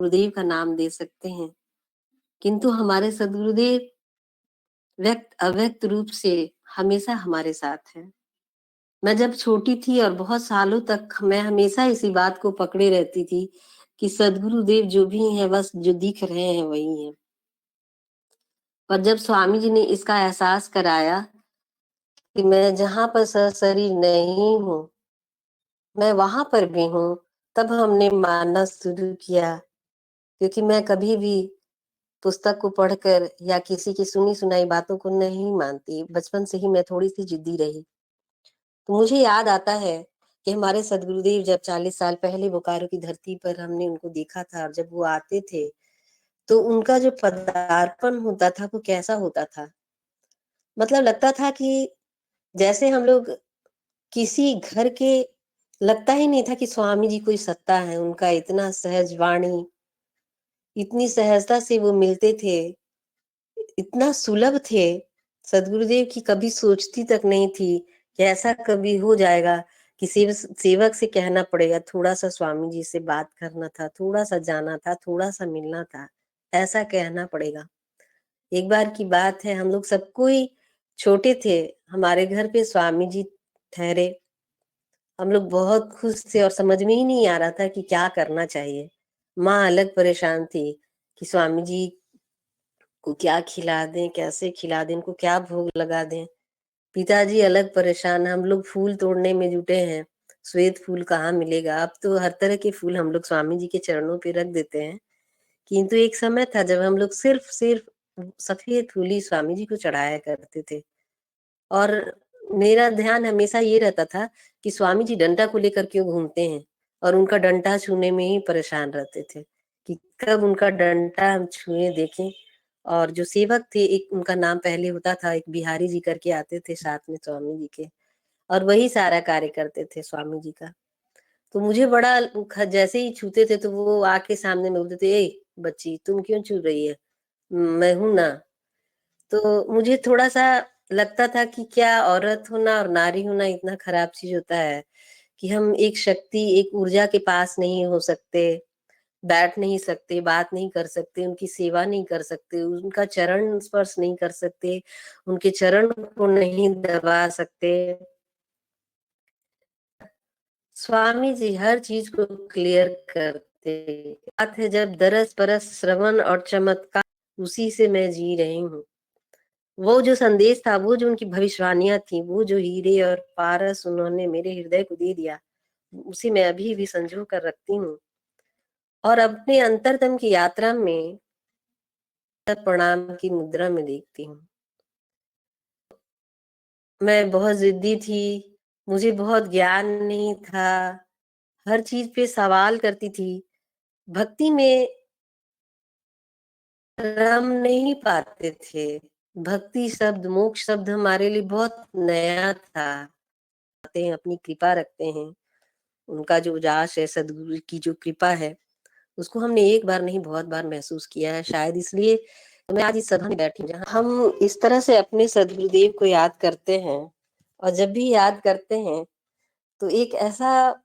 गुरुदेव का नाम दे सकते हैं, किंतु हमारे सदगुरुदेव व्यक्त अव्यक्त रूप से हमेशा हमारे साथ हैं। मैं जब छोटी थी और बहुत सालों तक मैं हमेशा इसी बात को पकड़े रहती थी कि सदगुरुदेव जो भी हैं बस जो दिख रहे हैं वही हैं। पर जब स्वामी जी ने इसका एहसास कराया कि मैं जहां पर सशरीर नहीं हूँ, मैं वहां पर भी हूँ, तब हमने मानना शुरू किया। क्योंकि मैं कभी भी पुस्तक को पढ़कर या किसी की सुनी सुनाई बातों को नहीं मानती। बचपन से ही मैं थोड़ी सी जिद्दी रही। तो मुझे याद आता है कि हमारे सदगुरुदेव जब 40 साल पहले बोकारो की धरती पर हमने उनको देखा था, और जब वो आते थे तो उनका जो पदार्पण होता था वो कैसा होता था। मतलब लगता था कि जैसे हम लोग किसी घर के, लगता ही नहीं था कि स्वामी जी कोई सत्ता है। उनका इतना सहज वाणी, इतनी सहजता से वो मिलते थे, इतना सुलभ थे। सदगुरुदेव की कभी सोचती तक नहीं थी कि ऐसा कभी हो जाएगा कि सेवक से कहना पड़ेगा थोड़ा सा स्वामी जी से बात करना था, थोड़ा सा जाना था, थोड़ा सा मिलना था, ऐसा कहना पड़ेगा। एक बार की बात है, हम लोग सब कोई छोटे थे, हमारे घर पे स्वामी जी ठहरे। हम लोग बहुत खुश थे और समझ में ही नहीं आ रहा था कि क्या करना चाहिए। माँ अलग परेशान थी कि स्वामी जी को क्या खिला दें, कैसे खिला दें, इनको क्या भोग लगा दें। पिताजी अलग परेशान, हम लोग फूल तोड़ने में जुटे हैं। श्वेत फूल कहाँ मिलेगा। अब तो हर तरह के फूल हम लोग स्वामी जी के चरणों पे रख देते हैं, किंतु एक समय था जब हम लोग सिर्फ सिर्फ सफेद फूल ही स्वामी जी को चढ़ाया करते थे। और मेरा ध्यान हमेशा ये रहता था कि स्वामी जी डंडा को लेकर क्यों घूमते हैं, और उनका डंडा छूने में ही परेशान रहते थे कि कब उनका डंडा हम छुए देखें। और जो सेवक थे, एक उनका नाम पहले होता था, एक बिहारी जी करके आते थे साथ में स्वामी जी के, और वही सारा कार्य करते थे स्वामी जी का। तो मुझे बड़ा जैसे ही छूते थे तो वो आके सामने में बोलते थे, ए बच्ची तुम क्यों छू रही है, मैं हूं ना। तो मुझे थोड़ा-सा लगता था कि क्या औरत होना और नारी होना इतना खराब चीज़ होता है कि हम एक शक्ति, एक ऊर्जा के पास नहीं हो सकते, बैठ नहीं सकते, बात नहीं कर सकते, उनकी सेवा नहीं कर सकते, उनका चरण स्पर्श नहीं कर सकते, उनके चरण को नहीं दबा सकते। स्वामी जी हर चीज़ को क्लियर करते। बात है जब दरस परस श्रवण और चमत्कार, उसी से मैं जी रही हूँ। वो जो संदेश था, वो जो उनकी भविष्यवाणियां थी, वो जो हीरे और पारस उन्होंने मेरे हृदय को दे दिया, उसे मैं अभी भी संजो कर रखती हूँ। और अपने अंतरतम की यात्रा में प्रणाम की मुद्रा में देखती हूँ। मैं बहुत जिद्दी थी, मुझे बहुत ज्ञान नहीं था, हर चीज पे सवाल करती थी, भक्ति में रम नहीं पाते थे। भक्ति शब्द, मोक्ष शब्द हमारे लिए बहुत नया था। अपनी कृपा रखते हैं, उनका जो उजास है, सदगुरु की जो कृपा है, उसको हमने एक बार नहीं बहुत बार महसूस किया है। शायद इसलिए मैं आज इस सभा में बैठी हूँ, जहाँ हम इस तरह से अपने सदगुरुदेव को याद करते हैं। और जब भी याद करते हैं तो एक ऐसा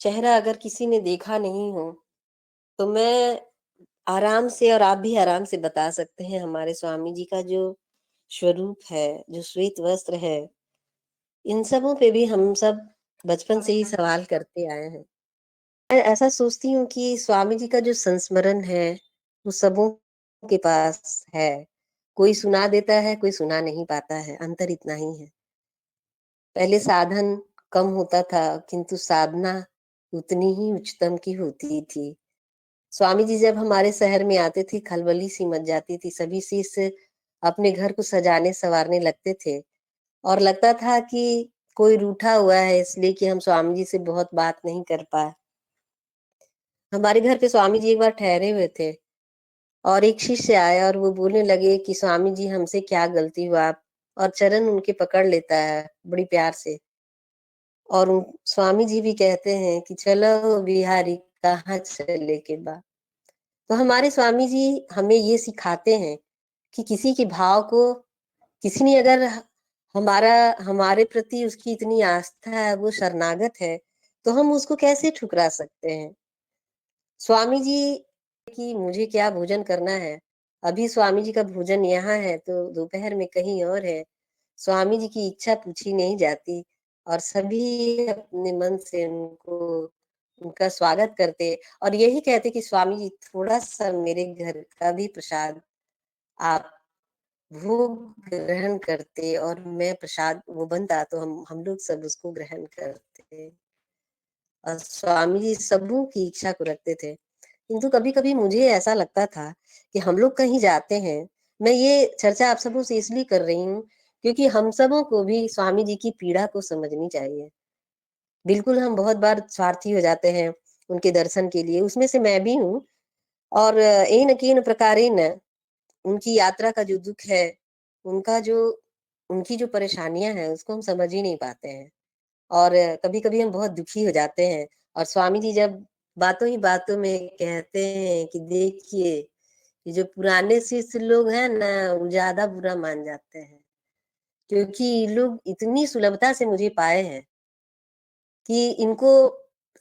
चेहरा अगर किसी ने देखा नहीं हो, तो मैं आराम से, और आप भी आराम से बता सकते हैं, हमारे स्वामी जी का जो स्वरूप है, जो श्वेत वस्त्र है, इन सबों पे भी हम सब बचपन से ही सवाल करते आए हैं। मैं ऐसा सोचती हूँ कि स्वामी जी का जो संस्मरण है, वो सबों के पास है। कोई सुना देता है, कोई सुना नहीं पाता है, अंतर इतना ही है। पहले साधन कम होता था, किंतु साधना उतनी ही उच्चतम की होती थी। स्वामी जी जब हमारे शहर में आते थे, खलबली सी मच जाती थी, सभी शिष्य अपने घर को सजाने संवारने लगते थे, और लगता था कि कोई रूठा हुआ है इसलिए कि हम स्वामी जी से बहुत बात नहीं कर पाए। हमारे घर पे स्वामी जी एक बार ठहरे हुए थे, और एक शिष्य आया और वो बोलने लगे कि स्वामी जी हमसे क्या गलती हुआ आप, और चरण उनके पकड़ लेता है बड़ी प्यार से। और स्वामी जी भी कहते हैं कि चलो बिहारी कहाँ चले के बा। तो हमारे स्वामी जी हमें ये सिखाते हैं कि किसी के भाव को, किसी ने अगर हमारा हमारे प्रति उसकी इतनी आस्था है, वो शरणागत है, तो हम उसको कैसे ठुकरा सकते हैं। स्वामी जी कि मुझे क्या भोजन करना है, अभी स्वामी जी का भोजन यहाँ है तो दोपहर में कहीं और है। स्वामी जी की इच्छा पूछी नहीं जाती और सभी अपने मन से उनका स्वागत करते और यही कहते कि स्वामी जी थोड़ा-सा मेरे घर का भी प्रसाद आप भोग ग्रहण करते और मैं प्रसाद वो बनता तो हम लोग सब उसको ग्रहण करते। और स्वामी जी सबों की इच्छा को रखते थे। किंतु कभी-कभी मुझे ऐसा लगता था कि हम लोग कहीं जाते हैं, मैं ये चर्चा आप सबों से इसलिए कर रही हूँ, क्योंकि हम सबों को भी स्वामी जी की पीड़ा को समझनी चाहिए। बिल्कुल हम बहुत बार स्वार्थी हो जाते हैं, उनके दर्शन के लिए, उसमें से मैं भी हूँ और येन-केन प्रकारेण उनकी यात्रा का जो दुःख है, उनका जो उनकी जो परेशानियाँ हैं, उसको हम समझ ही नहीं पाते हैं। और कभी-कभी हम बहुत दुखी हो जाते हैं और स्वामी जी जब बातों ही बातों में कहते हैं कि देखिए, ये जो पुराने शिष्य लोग हैं ना, वो ज़्यादा बुरा मान जाते हैं। क्योंकि ये लोग इतनी सुलभता से मुझे पाए हैं कि इनको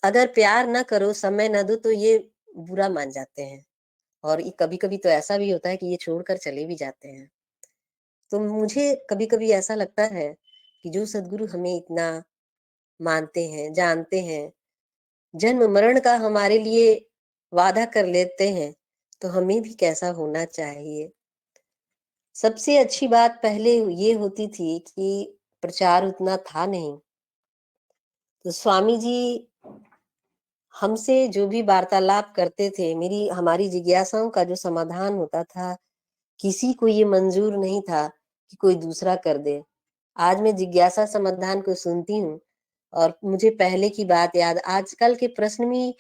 अगर प्यार ना करो, समय ना दो तो ये बुरा मान जाते हैं। और ये कभी-कभी तो ऐसा भी होता है कि ये छोड़कर चले भी जाते हैं। तो मुझे कभी-कभी ऐसा लगता है कि जो सद्गुरु हमें इतना मानते हैं, जानते हैं, जन्म-मरण का हमारे लिए वादा कर लेते हैं, तो हमें भी कैसा होना चाहिए। सबसे अच्छी बात पहले ये होती थी कि प्रचार उतना था नहीं, तो स्वामी जी हमसे जो भी वार्तालाप करते थे, मेरी हमारी जिज्ञासाओं का जो समाधान होता था, किसी को ये मंज़ूर नहीं था कि कोई दूसरा कर दे। आज मैं जिज्ञासा समाधान को सुनती हूँ और मुझे पहले की बात याद आजकल के प्रश्न भी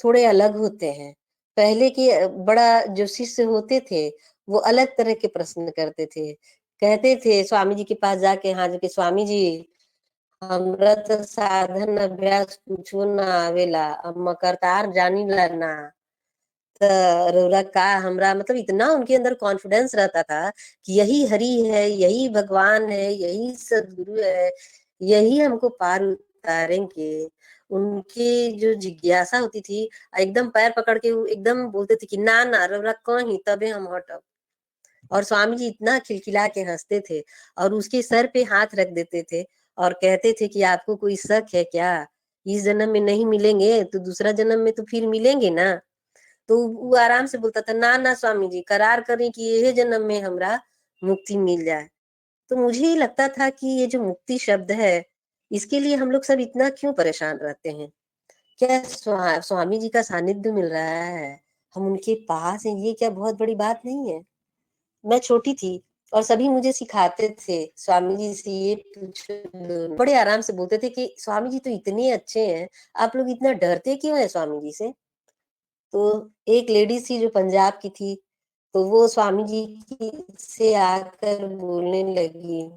थोड़े अलग होते हैं। पहले के बड़ा जो शिष्य होते थे, वो अलग तरह के प्रश्न करते थे। कहते थे स्वामी जी के पास जाके हाथ जोड़ के स्वामी जी हमरा त साधन अभ्यास कुछो ना आवेला, अब मैं करतार जानिला ना। त रउरा का हमरा मतलब इतना उनके अंदर कॉन्फिडेंस रहता था कि यही हरि है, यही भगवान है, यही सद्गुरु है, यही हमको पार उतारेंगे। उनकी जो जिज्ञासा होती थी एकदम पैर पकड़ के वो एकदम बोलते थे कि ना ना रउरा कहीं तबे हम हटब। और स्वामी जी इतना खिलखिला के हँसते थे और उसके सर पे हाथ रख देते थे और कहते थे कि आपको कोई शक है क्या? इस जन्म में नहीं मिलेंगे तो दूसरा जन्म में तो फिर मिलेंगे ना? तो वो आराम से बोलता था, "ना, ना स्वामी जी, करार करें कि एहे जन्म में हमरा मुक्ति मिल जाए।" तो मुझे ये लगता था कि ये जो मुक्ति शब्द है, इसके लिए हम लोग सब इतना क्यों परेशान रहते हैं? क्या स्वामी जी का सानिध्य मिल रहा है, हम उनके पास हैं, ये क्या बहुत बड़ी बात नहीं है? मैं छोटी थी और सभी मुझे सिखाते थे, स्वामी जी से ये पूछो, बड़े आराम से बोलते थे कि स्वामी जी तो इतने अच्छे हैं, आप लोग इतना डरते क्यों हैं स्वामी जी से? तो एक लेडीज़ थी जो पंजाब की थी, तो वो स्वामी जी की से आकर बोलने लगी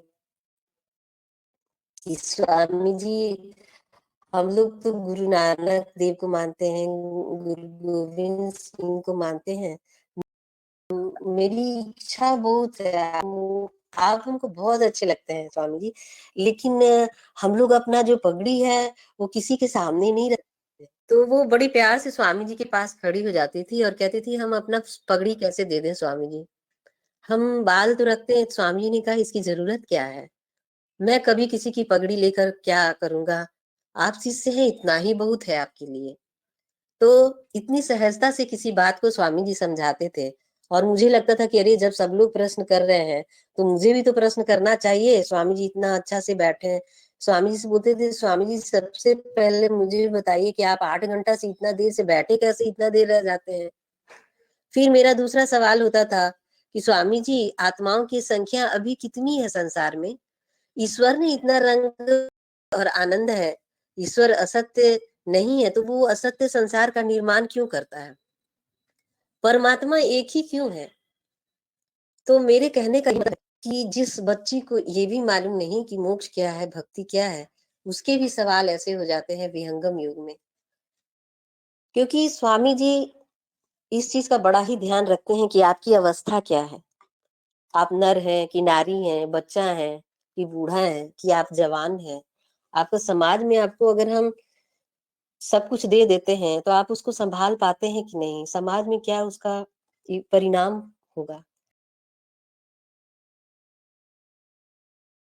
कि स्वामी जी हम लोग तो गुरु नानक देव को मानते हैं, गुरु गोविंद सिंह को मानते हैं। मेरी इच्छा बहुत है, आप हमको बहुत अच्छे लगते हैं स्वामी जी, लेकिन हम लोग अपना जो पगड़ी है, वो किसी के सामने नहीं रखते। तो वो बड़ी प्यार से स्वामी जी के पास खड़ी हो जाती थी और कहती थी, "हम अपना पगड़ी कैसे दे दें स्वामी जी? हम बाल तो रखते हैं।" स्वामी जी ने कहा, "इसकी ज़रूरत क्या है? मैं कभी किसी की पगड़ी लेकर क्या करूँगा? आप शिष्य हैं, इतना ही बहुत है आपके लिए।" तो इतनी सहजता से किसी बात को स्वामी जी समझाते थे और मुझे लगता था कि अरे जब सब लोग प्रश्न कर रहे हैं, तो मुझे भी तो प्रश्न करना चाहिए। स्वामी जी इतना अच्छा से बैठे हैं। स्वामी जी से बोलते थे, "स्वामी जी सबसे पहले मुझे बताइए कि आप 8 घंटा से इतना देर से बैठे कैसे इतना देर रह जाते हैं?" फिर मेरा दूसरा सवाल होता था कि स्वामी जी आत्माओं की संख्या अभी कितनी है संसार में? ईश्वर ने इतना रंग और आनंद है, ईश्वर असत्य नहीं है, तो वो असत्य संसार का निर्माण क्यों करता है? परमात्मा एक ही क्यों है? तो मेरे कहने का ये मतलब है कि जिस बच्ची को ये भी मालूम नहीं कि मोक्ष क्या है, भक्ति क्या है, उसके भी सवाल ऐसे हो जाते हैं विहंगम युग में। क्योंकि स्वामी जी इस चीज़ का बड़ा ही ध्यान रखते हैं कि आपकी अवस्था क्या है? आप नर हैं कि नारी हैं, बच्चा हैं कि बूढ़ा हैं कि आप जवान हैं? आपको समाज में आपको अगर हम सब कुछ दे देते हैं, तो आप उसको सँभाल पाते हैं कि नहीं? समाज में क्या उसका परिणाम होगा?